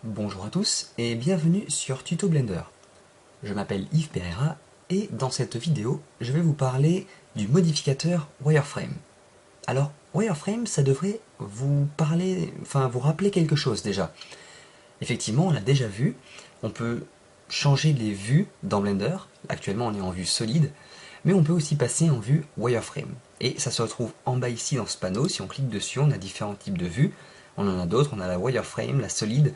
Bonjour à tous et bienvenue sur Tuto Blender. Je m'appelle Yves Pereira et dans cette vidéo, je vais vous parler du modificateur Wireframe. Alors, Wireframe, ça devrait vous parler, vous rappeler quelque chose déjà. Effectivement, on l'a déjà vu, on peut changer les vues dans Blender. Actuellement, on est en vue solide, mais on peut aussi passer en vue Wireframe. Et ça se retrouve en bas ici dans ce panneau. Si on clique dessus, on a différents types de vues. On en a d'autres, on a la Wireframe, la solide,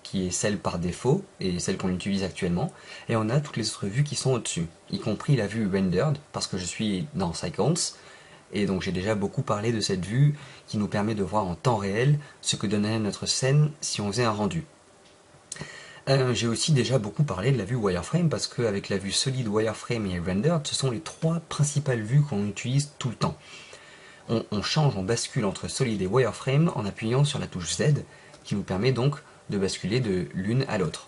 qui est celle par défaut, et celle qu'on utilise actuellement, et on a toutes les autres vues qui sont au-dessus, y compris la vue rendered, parce que je suis dans Sequence, et donc j'ai déjà beaucoup parlé de cette vue qui nous permet de voir en temps réel ce que donnerait notre scène si on faisait un rendu. J'ai aussi déjà beaucoup parlé de la vue wireframe, parce qu'avec la vue solide, wireframe et rendered, ce sont les trois principales vues qu'on utilise tout le temps. On change, on bascule entre solide et wireframe en appuyant sur la touche Z, qui nous permet donc de basculer de l'une à l'autre.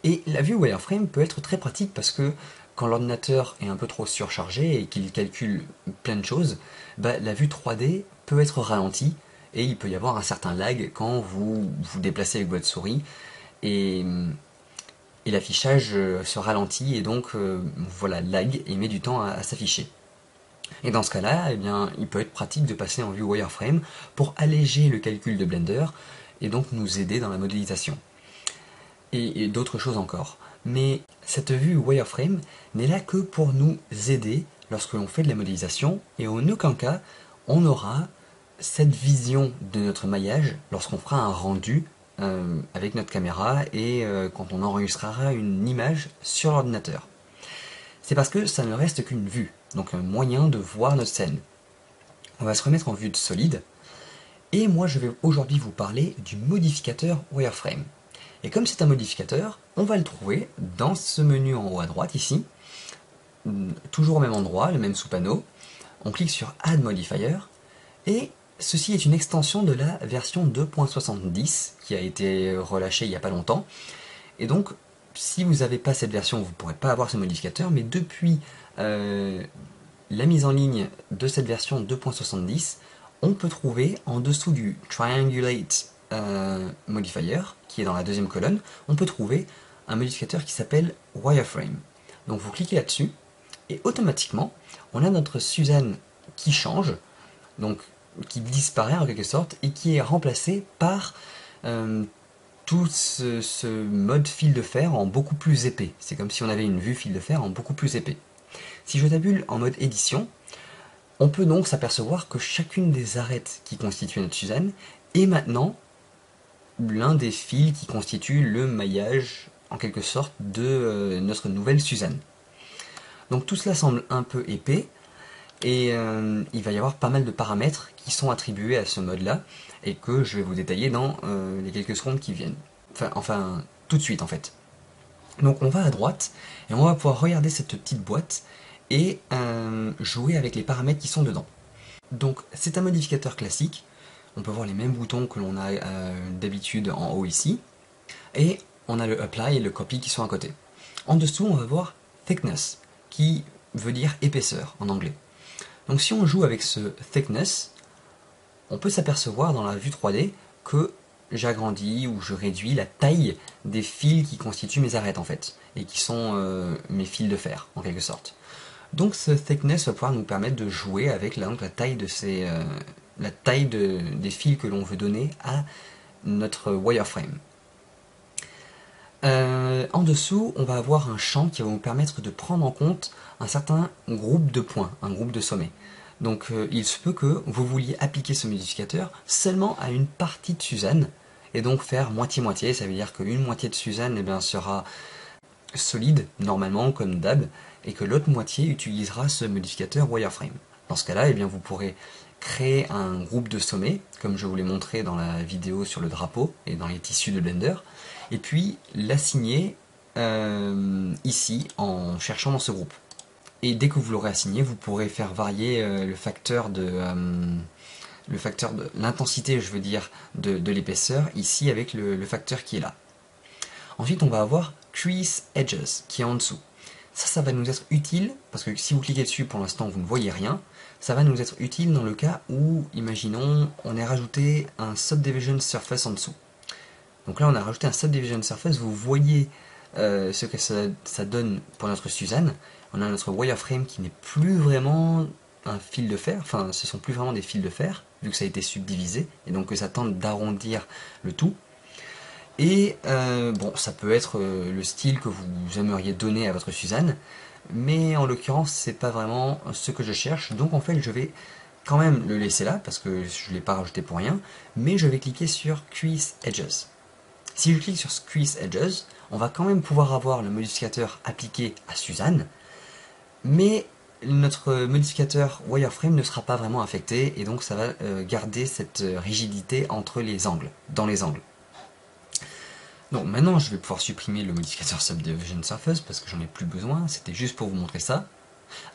Et la vue wireframe peut être très pratique parce que quand l'ordinateur est un peu trop surchargé et qu'il calcule plein de choses, la vue 3D peut être ralentie et il peut y avoir un certain lag quand vous vous déplacez avec votre souris et, l'affichage se ralentit et donc voilà, lag et met du temps à s'afficher. Et dans ce cas-là, eh bien, il peut être pratique de passer en vue wireframe pour alléger le calcul de Blender et donc nous aider dans la modélisation. Et d'autres choses encore. Mais cette vue wireframe n'est là que pour nous aider lorsque l'on fait de la modélisation, et en aucun cas on aura cette vision de notre maillage lorsqu'on fera un rendu avec notre caméra et quand on enregistrera une image sur l'ordinateur. C'est parce que ça ne reste qu'une vue, donc un moyen de voir notre scène. On va se remettre en vue de solide, et moi je vais aujourd'hui vous parler du modificateur wireframe. Et comme c'est un modificateur, on va le trouver dans ce menu en haut à droite ici, toujours au même endroit, le même sous-panneau. On clique sur Add Modifier, et ceci est une extension de la version 2.70 qui a été relâchée il n'y a pas longtemps. Et donc, si vous n'avez pas cette version, vous ne pourrez pas avoir ce modificateur, mais depuis la mise en ligne de cette version 2.70, on peut trouver en dessous du Triangulate Modifier, qui est dans la deuxième colonne, on peut trouver un modificateur qui s'appelle Wireframe. Donc vous cliquez là-dessus, et automatiquement, on a notre Suzanne qui change, donc qui disparaît en quelque sorte, et qui est remplacée par tout ce mode fil de fer en beaucoup plus épais. C'est comme si on avait une vue fil de fer en beaucoup plus épais. Si je tabule en mode édition, on peut donc s'apercevoir que chacune des arêtes qui constituent notre Suzanne est maintenant l'un des fils qui constitue le maillage, en quelque sorte, de notre nouvelle Suzanne. Donc tout cela semble un peu épais, et il va y avoir pas mal de paramètres qui sont attribués à ce mode-là, et que je vais vous détailler dans les quelques secondes qui viennent. Enfin, tout de suite en fait. Donc on va à droite, et on va pouvoir regarder cette petite boîte, et jouer avec les paramètres qui sont dedans. Donc c'est un modificateur classique, on peut voir les mêmes boutons que l'on a d'habitude en haut ici, et on a le Apply et le Copy qui sont à côté. En dessous, on va voir Thickness, qui veut dire épaisseur en anglais. Donc si on joue avec ce Thickness, on peut s'apercevoir dans la vue 3D que j'agrandis ou je réduis la taille des fils qui constituent mes arêtes en fait, et qui sont mes fils de fer en quelque sorte. Donc ce Thickness va pouvoir nous permettre de jouer avec la taille de des fils que l'on veut donner à notre wireframe. En dessous, on va avoir un champ qui va nous permettre de prendre en compte un certain groupe de points, un groupe de sommets. Donc il se peut que vous vouliez appliquer ce modificateur seulement à une partie de Suzanne, et donc faire moitié-moitié, ça veut dire qu'une moitié de Suzanne sera solide, normalement, comme d'hab, et que l'autre moitié utilisera ce modificateur wireframe. Dans ce cas-là, vous pourrez créer un groupe de sommets, comme je vous l'ai montré dans la vidéo sur le drapeau et dans les tissus de Blender, et puis l'assigner ici en cherchant dans ce groupe. Et dès que vous l'aurez assigné, vous pourrez faire varier le facteur de l'intensité, je veux dire, de l'épaisseur, ici avec le facteur qui est là. Ensuite, on va avoir Crease Edges, qui est en dessous. Ça va nous être utile, parce que si vous cliquez dessus, pour l'instant, vous ne voyez rien. Ça va nous être utile dans le cas où, imaginons, on ait rajouté un Subdivision Surface en dessous. Donc là on a rajouté un Subdivision Surface, vous voyez ce que ça donne pour notre Suzanne. On a notre wireframe qui n'est plus vraiment un fil de fer, enfin ce sont plus vraiment des fils de fer, vu que ça a été subdivisé, et donc que ça tente d'arrondir le tout. Et bon, ça peut être le style que vous aimeriez donner à votre Suzanne, mais en l'occurrence c'est pas vraiment ce que je cherche, donc en fait je vais quand même le laisser là, parce que je ne l'ai pas rajouté pour rien, mais je vais cliquer sur Crease Edges. Si je clique sur Crease Edges, on va quand même pouvoir avoir le modificateur appliqué à Suzanne, mais notre modificateur wireframe ne sera pas vraiment affecté, et donc ça va garder cette rigidité entre les angles, dans les angles. Donc maintenant je vais pouvoir supprimer le modificateur Subdivision Surface parce que j'en ai plus besoin, c'était juste pour vous montrer ça.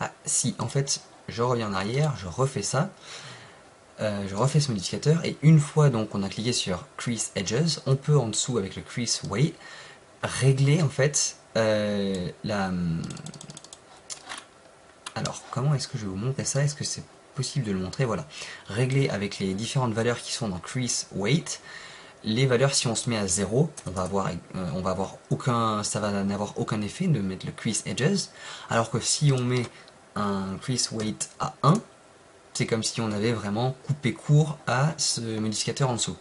Ah si, en fait, je reviens en arrière, je refais ça, je refais ce modificateur, et une fois donc on a cliqué sur Crease Edges, on peut en dessous avec le Crease Weight régler en fait la... Alors comment est-ce que je vais vous montrer ça? Est-ce que c'est possible de le montrer? Voilà, régler avec les différentes valeurs qui sont dans Crease Weight. Les valeurs, si on se met à 0, on va avoir aucun, ça va n'avoir aucun effet de mettre le Crease Edges, alors que si on met un Crease Weight à 1, c'est comme si on avait vraiment coupé court à ce modificateur en dessous.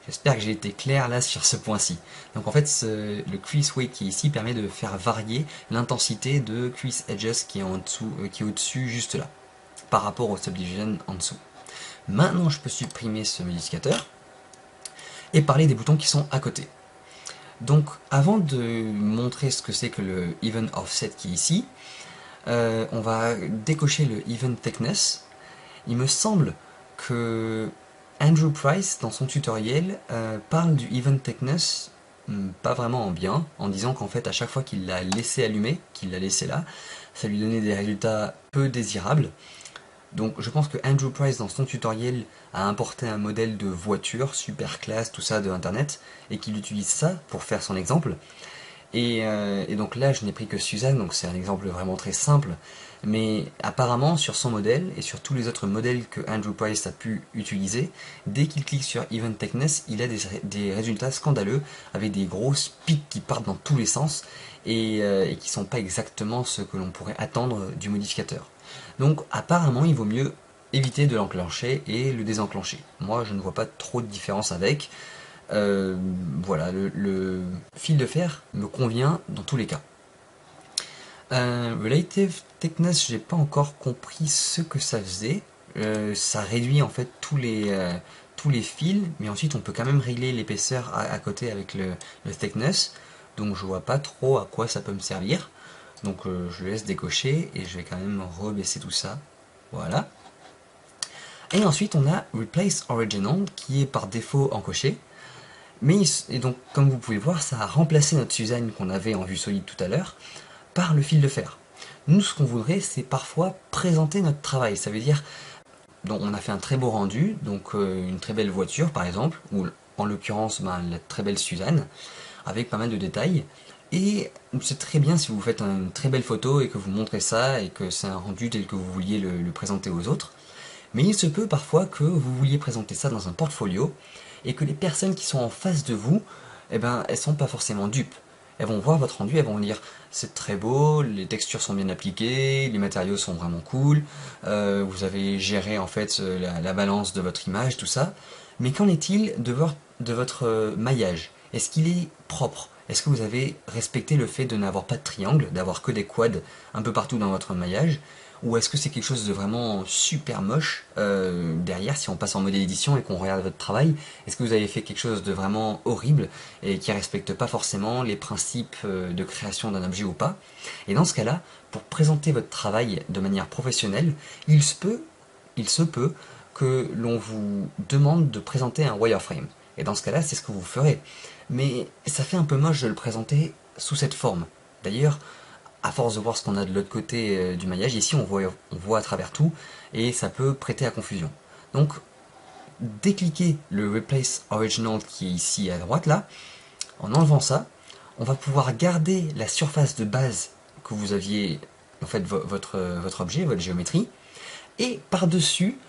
J'espère que j'ai été clair là sur ce point-ci. Donc en fait, le Crease Weight qui est ici permet de faire varier l'intensité de Crease Edges qui est en dessous, qui est au-dessus juste là, par rapport au Subdivision en dessous. Maintenant, je peux supprimer ce modificateur et parler des boutons qui sont à côté. Donc avant de montrer ce que c'est que le Even Offset qui est ici, on va décocher le Even Thickness. Il me semble que Andrew Price, dans son tutoriel, parle du Even Thickness pas vraiment en bien, en disant qu'en fait à chaque fois qu'il l'a laissé allumer, qu'il l'a laissé là, ça lui donnait des résultats peu désirables. Donc je pense que Andrew Price dans son tutoriel a importé un modèle de voiture super classe, tout ça de internet, et qu'il utilise ça pour faire son exemple. Et donc là je n'ai pris que Suzanne, donc c'est un exemple vraiment très simple, mais apparemment sur son modèle et sur tous les autres modèles que Andrew Price a pu utiliser, dès qu'il clique sur Even Thickness, il a des résultats scandaleux, avec des grosses pics qui partent dans tous les sens, et qui sont pas exactement ce que l'on pourrait attendre du modificateur. Donc apparemment il vaut mieux éviter de l'enclencher et le désenclencher. Moi je ne vois pas trop de différence avec. Voilà, le fil de fer me convient dans tous les cas. Relative Thickness, j'ai pas encore compris ce que ça faisait. Ça réduit en fait tous les fils, mais ensuite on peut quand même régler l'épaisseur à côté avec le thickness. Donc je vois pas trop à quoi ça peut me servir. Donc je laisse décocher et je vais quand même rebaisser tout ça. Voilà. Et ensuite on a Replace Original qui est par défaut encoché. Et donc comme vous pouvez voir, ça a remplacé notre Suzanne qu'on avait en vue solide tout à l'heure par le fil de fer. Nous ce qu'on voudrait c'est parfois présenter notre travail. Ça veut dire, donc on a fait un très beau rendu, donc une très belle voiture par exemple, ou en l'occurrence la très belle Suzanne, avec pas mal de détails. Et c'est très bien si vous faites une très belle photo et que vous montrez ça et que c'est un rendu tel que vous vouliez le présenter aux autres. Mais il se peut parfois que vous vouliez présenter ça dans un portfolio et que les personnes qui sont en face de vous, eh ben, elles sont pas forcément dupes. Elles vont voir votre rendu, elles vont dire c'est très beau, les textures sont bien appliquées, les matériaux sont vraiment cool, vous avez géré en fait la balance de votre image, tout ça. Mais qu'en est-il de votre maillage? Est-ce qu'il est propre? Est-ce que vous avez respecté le fait de n'avoir pas de triangle, d'avoir que des quads un peu partout dans votre maillage? Ou est-ce que c'est quelque chose de vraiment super moche derrière, si on passe en mode édition et qu'on regarde votre travail? Est-ce que vous avez fait quelque chose de vraiment horrible et qui respecte pas forcément les principes de création d'un objet ou pas? Et dans ce cas-là, pour présenter votre travail de manière professionnelle, il se peut que l'on vous demande de présenter un wireframe. Et dans ce cas-là, c'est ce que vous ferez. Mais ça fait un peu moche de le présenter sous cette forme. D'ailleurs, à force de voir ce qu'on a de l'autre côté du maillage, ici on voit à travers tout, et ça peut prêter à confusion. Donc, décliquez le Replace Original qui est ici à droite là, en enlevant ça, on va pouvoir garder la surface de base que vous aviez, en fait votre objet, votre géométrie, et par-dessus,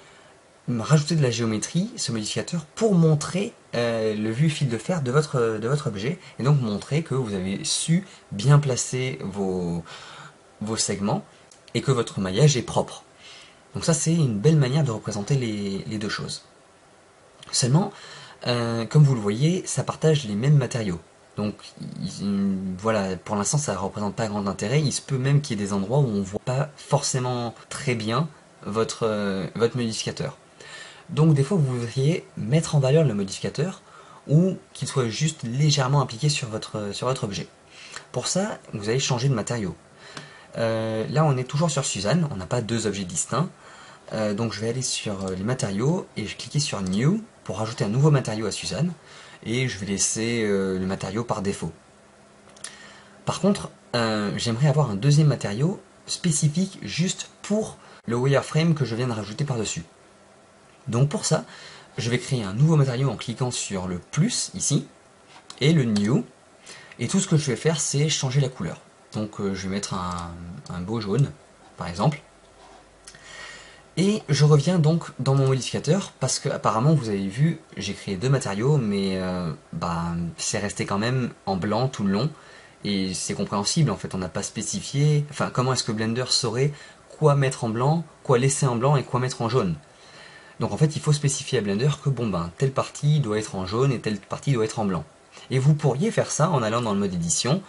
rajouter de la géométrie, ce modificateur, pour montrer le vue fil de fer de votre objet et donc montrer que vous avez su bien placer vos segments et que votre maillage est propre. Donc ça c'est une belle manière de représenter les deux choses. Seulement, comme vous le voyez, ça partage les mêmes matériaux. Donc voilà, pour l'instant ça ne représente pas grand intérêt. Il se peut même qu'il y ait des endroits où on ne voit pas forcément très bien votre modificateur. Donc des fois vous voudriez mettre en valeur le modificateur ou qu'il soit juste légèrement appliqué sur votre objet. Pour ça, vous allez changer de matériau. Là on est toujours sur Suzanne, on n'a pas deux objets distincts. Donc je vais aller sur les matériaux et je vais cliquer sur New pour rajouter un nouveau matériau à Suzanne et je vais laisser le matériau par défaut. Par contre, j'aimerais avoir un deuxième matériau spécifique juste pour le wireframe que je viens de rajouter par-dessus. Donc pour ça, je vais créer un nouveau matériau en cliquant sur le plus ici et le New. Et tout ce que je vais faire, c'est changer la couleur. Donc je vais mettre un beau jaune, par exemple. Et je reviens donc dans mon modificateur parce que apparemment vous avez vu, j'ai créé deux matériaux, mais c'est resté quand même en blanc tout le long. Et c'est compréhensible, en fait, on n'a pas spécifié. Enfin, comment est-ce que Blender saurait quoi mettre en blanc, quoi laisser en blanc et quoi mettre en jaune? Donc en fait, il faut spécifier à Blender que telle partie doit être en jaune et telle partie doit être en blanc. Et vous pourriez faire ça en allant dans le mode édition.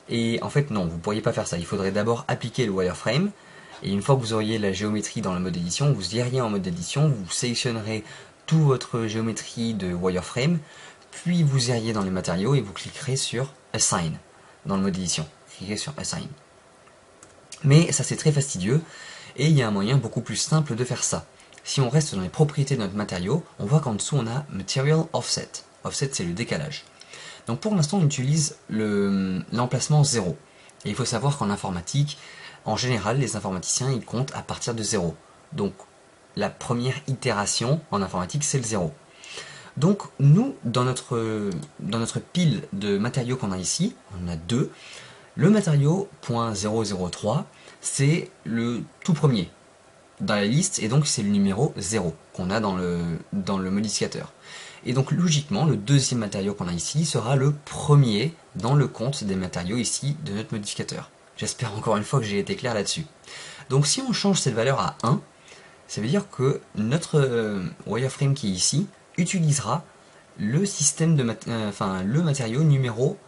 Et en fait, non, vous ne pourriez pas faire ça. Il faudrait d'abord appliquer le wireframe. Et une fois que vous auriez la géométrie dans le mode édition, vous iriez en mode édition, vous sélectionnerez toute votre géométrie de wireframe, puis vous iriez dans les matériaux et vous cliquerez sur Assign dans le mode édition. Cliquez sur Assign. Mais ça c'est très fastidieux et il y a un moyen beaucoup plus simple de faire ça. Si on reste dans les propriétés de notre matériau, on voit qu'en dessous on a Material Offset. Offset c'est le décalage. Donc pour l'instant on utilise l'emplacement 0. Et il faut savoir qu'en informatique, en général les informaticiens ils comptent à partir de 0. Donc la première itération en informatique c'est le 0. Donc nous, dans notre pile de matériaux qu'on a ici, on en a deux. Le matériau .003, c'est le tout premier dans la liste, et donc c'est le numéro 0 qu'on a dans le modificateur. Et donc logiquement, le deuxième matériau qu'on a ici sera le premier dans le compte des matériaux ici de notre modificateur. J'espère encore une fois que j'ai été clair là-dessus. Donc si on change cette valeur à 1, ça veut dire que notre wireframe qui est ici utilisera le système de le matériau numéro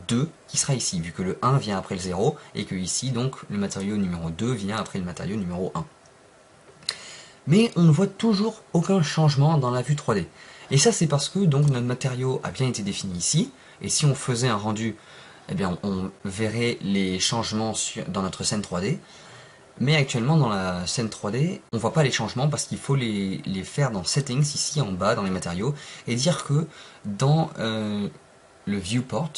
2 qui sera ici, vu que le 1 vient après le 0, et que ici, donc, le matériau numéro 2 vient après le matériau numéro 1. Mais on ne voit toujours aucun changement dans la vue 3D. Et ça, c'est parce que donc notre matériau a bien été défini ici, et si on faisait un rendu, eh bien, on verrait les changements dans notre scène 3D. Mais actuellement dans la scène 3D, on voit pas les changements parce qu'il faut les faire dans Settings, ici en bas dans les matériaux, et dire que dans le Viewport,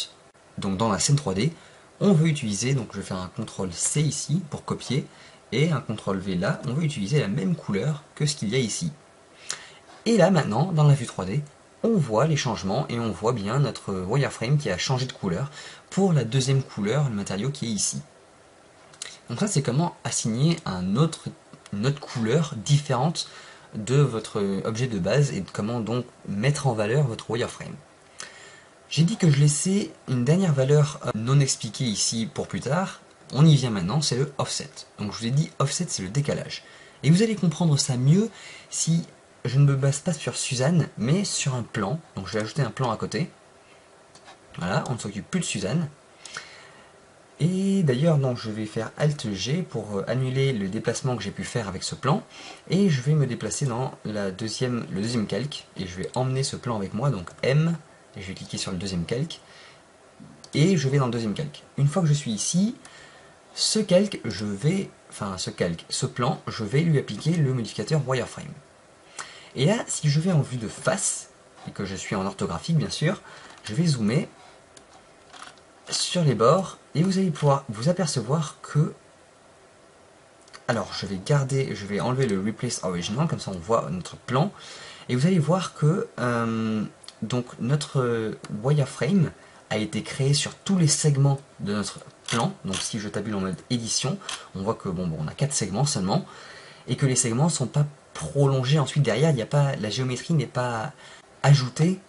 donc dans la scène 3D, on veut utiliser, donc je vais faire un CTRL C ici pour copier, et un CTRL V là, on veut utiliser la même couleur que ce qu'il y a ici. Et là maintenant, dans la vue 3D, on voit les changements et on voit bien notre wireframe qui a changé de couleur pour la deuxième couleur, le matériau qui est ici. Donc ça c'est comment assigner une autre couleur différente de votre objet de base et comment donc mettre en valeur votre wireframe. J'ai dit que je laissais une dernière valeur non expliquée ici pour plus tard. On y vient maintenant, c'est le offset. Donc je vous ai dit offset c'est le décalage. Et vous allez comprendre ça mieux si je ne me base pas sur Suzanne mais sur un plan. Donc je vais ajouter un plan à côté. Voilà, on ne s'occupe plus de Suzanne. Et d'ailleurs, donc, je vais faire Alt G pour annuler le déplacement que j'ai pu faire avec ce plan. Et je vais me déplacer dans le deuxième calque. Et je vais emmener ce plan avec moi, donc M. Et je vais cliquer sur le deuxième calque. Et je vais dans le deuxième calque. Une fois que je suis ici, ce plan, je vais lui appliquer le modificateur wireframe. Et là, si je vais en vue de face, et que je suis en orthographique bien sûr, je vais zoomer sur les bords et vous allez pouvoir vous apercevoir que alors je vais enlever le replace original, comme ça on voit notre plan et vous allez voir que donc notre wireframe a été créé sur tous les segments de notre plan. Donc si je tabule en mode édition, on voit que on a 4 segments seulement et que les segments sont pas prolongés ensuite derrière, il n'y a pas, la géométrie n'est pas ajouter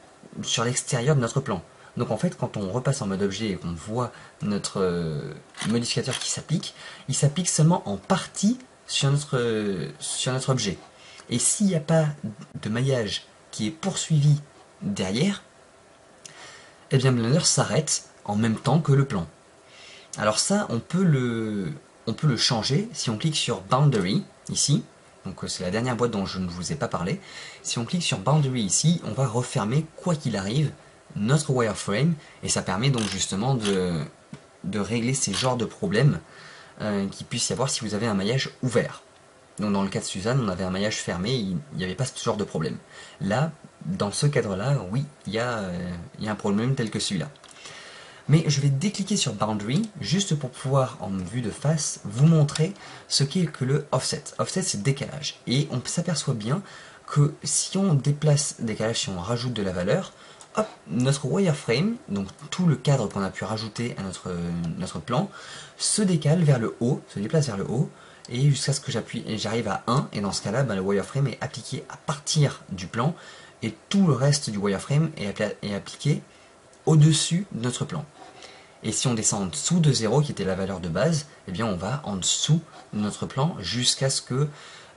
sur l'extérieur de notre plan. Donc en fait, quand on repasse en mode objet et qu'on voit notre modificateur qui s'applique, il s'applique seulement en partie sur notre objet. Et s'il n'y a pas de maillage qui est poursuivi derrière, eh bien Blender s'arrête en même temps que le plan. Alors ça, on peut le changer si on clique sur Boundary, ici. Donc c'est la dernière boîte dont je ne vous ai pas parlé. Si on clique sur Boundary ici, on va refermer, quoi qu'il arrive, notre wireframe, et ça permet donc justement de régler ces genres de problèmes qu'il puisse y avoir si vous avez un maillage ouvert. Donc dans le cas de Suzanne, on avait un maillage fermé, il n'y avait pas ce genre de problème. Là, dans ce cadre-là, oui, il y a un problème tel que celui-là. Mais je vais décliquer sur Boundary, juste pour pouvoir, en vue de face, vous montrer ce qu'est que le Offset. Offset, c'est décalage. Et on s'aperçoit bien que si on déplace décalage, si on rajoute de la valeur, hop, notre wireframe, donc tout le cadre qu'on a pu rajouter à notre plan, se décale vers le haut, se déplace vers le haut, et jusqu'à ce que j'arrive à 1, et dans ce cas-là, le wireframe est appliqué à partir du plan, et tout le reste du wireframe est appliqué au-dessus de notre plan. Et si on descend en dessous de 0, qui était la valeur de base, eh bien on va en dessous de notre plan jusqu'à ce que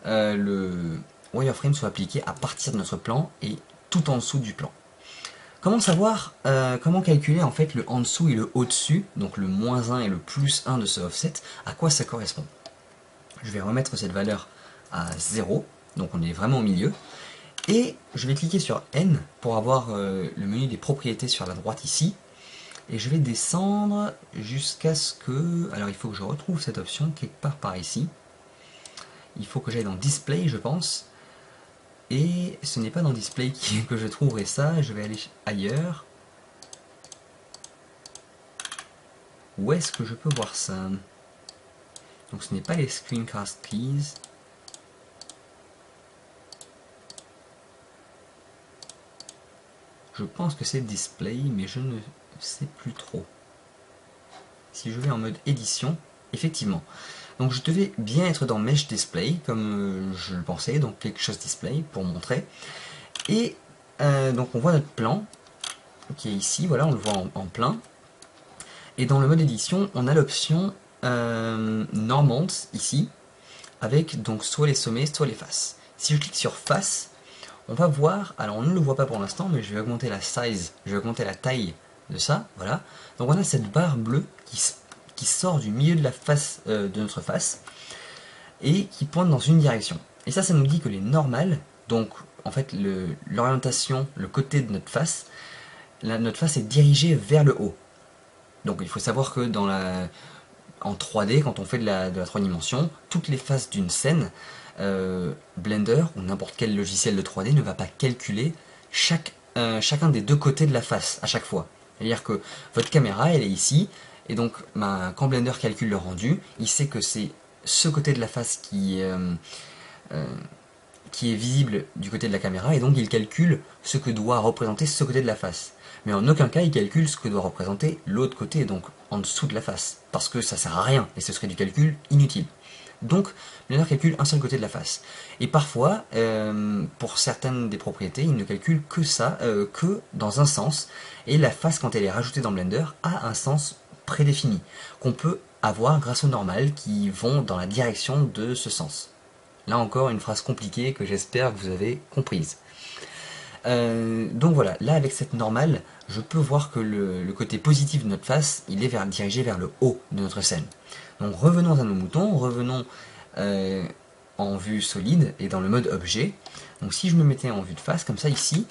le wireframe soit appliqué à partir de notre plan et tout en dessous du plan. Comment savoir, comment calculer en fait le en dessous et le au-dessus, donc le moins 1 et le plus 1 de ce offset, à quoi ça correspond? Je vais remettre cette valeur à 0, donc on est vraiment au milieu. Et je vais cliquer sur N pour avoir le menu des propriétés sur la droite ici. Et je vais descendre jusqu'à ce que... Alors il faut que je retrouve cette option quelque part par ici. Il faut que j'aille dans Display, je pense. Et ce n'est pas dans Display que je trouverai ça. Je vais aller ailleurs. Où est-ce que je peux voir ça? Donc ce n'est pas les Screencast Keys. Je pense que c'est Display, mais je ne sais plus trop. Si je vais en mode édition, effectivement. Donc je devais bien être dans Mesh Display, comme je le pensais, donc quelque chose Display pour montrer. Et donc on voit notre plan, qui est ici, voilà, on le voit en plein. Et dans le mode édition, on a l'option Normals, ici, avec donc soit les sommets, soit les faces. Si je clique sur face, on va voir, alors on ne le voit pas pour l'instant, mais je vais augmenter la size, je vais augmenter la taille de ça, voilà. Donc on a cette barre bleue qui sort du milieu de la face de notre face et qui pointe dans une direction. Et ça nous dit que les normales, donc en fait l'orientation, le côté de notre face est dirigée vers le haut. Donc il faut savoir que en 3D, quand on fait de la 3 dimensions, toutes les faces d'une scène, Blender ou n'importe quel logiciel de 3D ne va pas calculer chacun des deux côtés de la face à chaque fois. C'est-à-dire que votre caméra, elle est ici, et donc quand Blender calcule le rendu, il sait que c'est ce côté de la face qui est visible du côté de la caméra, et donc il calcule ce que doit représenter ce côté de la face. Mais en aucun cas il calcule ce que doit représenter l'autre côté, donc en dessous de la face, parce que ça sert à rien, et ce serait du calcul inutile. Donc Blender calcule un seul côté de la face. Et parfois, pour certaines des propriétés, il ne calcule que ça, que dans un sens, et la face, quand elle est rajoutée dans Blender, a un sens prédéfini, qu'on peut avoir grâce aux normales qui vont dans la direction de ce sens. Là encore, une phrase compliquée que j'espère que vous avez comprise. Donc voilà, là avec cette normale, je peux voir que le côté positif de notre face, il est dirigé vers le haut de notre scène. Donc revenons à nos moutons, revenons en vue solide et dans le mode objet. Donc si je me mettais en vue de face, comme ça ici,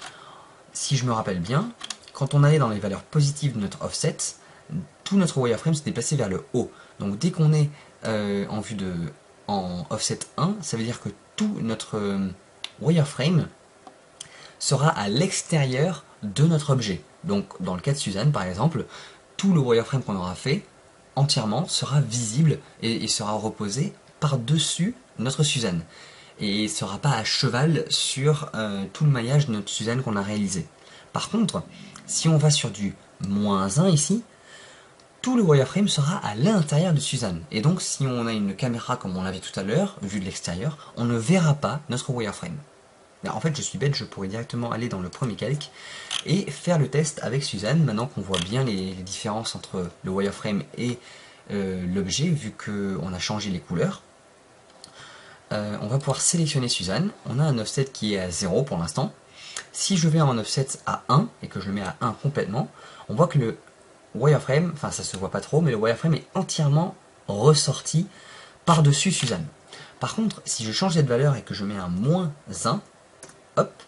si je me rappelle bien, quand on allait dans les valeurs positives de notre offset, tout notre wireframe se déplaçait vers le haut. Donc dès qu'on est en offset 1, ça veut dire que tout notre wireframe sera à l'extérieur de notre objet. Donc dans le cas de Suzanne par exemple, tout le wireframe qu'on aura fait entièrement sera visible et sera reposé par-dessus notre Suzanne. Et ne sera pas à cheval sur tout le maillage de notre Suzanne qu'on a réalisé. Par contre, si on va sur du -1 ici, tout le wireframe sera à l'intérieur de Suzanne. Et donc si on a une caméra comme on l'avait tout à l'heure, vue de l'extérieur, on ne verra pas notre wireframe. Mais en fait, je suis bête, je pourrais directement aller dans le premier calque et faire le test avec Suzanne, maintenant qu'on voit bien les différences entre le wireframe et l'objet, vu qu'on a changé les couleurs. On va pouvoir sélectionner Suzanne. On a un offset qui est à 0 pour l'instant. Si je vais en offset à 1 et que je le mets à 1 complètement, on voit que le wireframe, enfin ça se voit pas trop, mais le wireframe est entièrement ressorti par-dessus Suzanne. Par contre, si je change cette valeur et que je mets un -1, hop,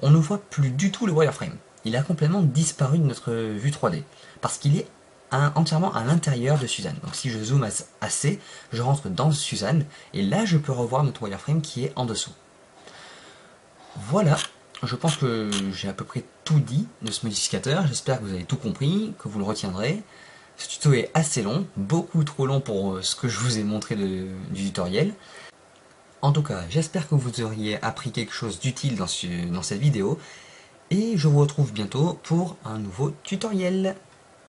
on ne voit plus du tout le wireframe. Il a complètement disparu de notre vue 3D, parce qu'il est entièrement à l'intérieur de Suzanne. Donc si je zoome assez, je rentre dans Suzanne, et là je peux revoir notre wireframe qui est en dessous. Voilà, je pense que j'ai à peu près tout dit de ce modificateur, j'espère que vous avez tout compris, que vous le retiendrez. Ce tuto est assez long, beaucoup trop long pour ce que je vous ai montré du tutoriel. En tout cas, j'espère que vous auriez appris quelque chose d'utile dans cette vidéo, et je vous retrouve bientôt pour un nouveau tutoriel.